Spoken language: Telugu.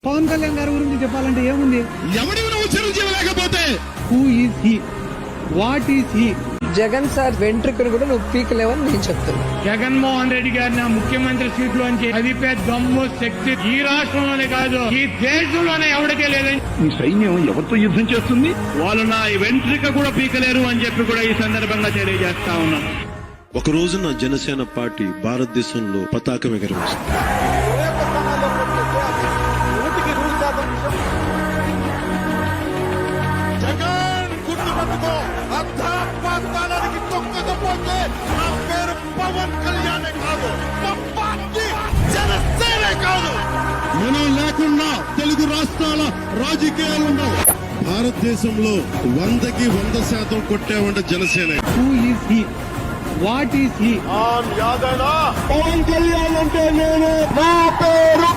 పవన్ కళ్యాణ్ గారి గురించి చెప్పాలంటే ఏముంది? ఎవడి చిరంజీవి లేకపోతే who is he, what is he? Jagan sir వెంట్రుకను కూడా నువ్వు పీకలేవని నేను చెప్తున్నా. జగన్మోహన్ రెడ్డి గారిని ముఖ్యమంత్రి సీట్ లోంచి అదిపే దమ్ము శక్తి ఈ రాష్ట్రంలోనే కాదు ఈ దేశంలోనే ఎవరికే లేదని ఈ సైన్యం ఎవరితో యుద్ధం చేస్తుంది? వాళ్ళు నా వెంట్రిక కూడా పీకలేరు అని చెప్పి కూడా ఈ సందర్భంగా తెలియజేస్తా ఉన్నాం. ఒక రోజున జనసేన పార్టీ భారతదేశంలో పతాకం ఎగరవేసింది. జగన్ గుర్తుపెట్టుకో, అర్థాత్మానికి తొక్కకపోతే నా పేరు పవన్ కళ్యాణే కాదు, మా పార్టీ జనసేనే కాదు. మనం లేకుండా తెలుగు రాష్ట్రాల రాజకీయాలు ఉండవు. భారతదేశంలో 100కి 100% కొట్టామంటే Janasena. Who is he, what is he? Pawan Kalyan అంటే నేను, నా పేరు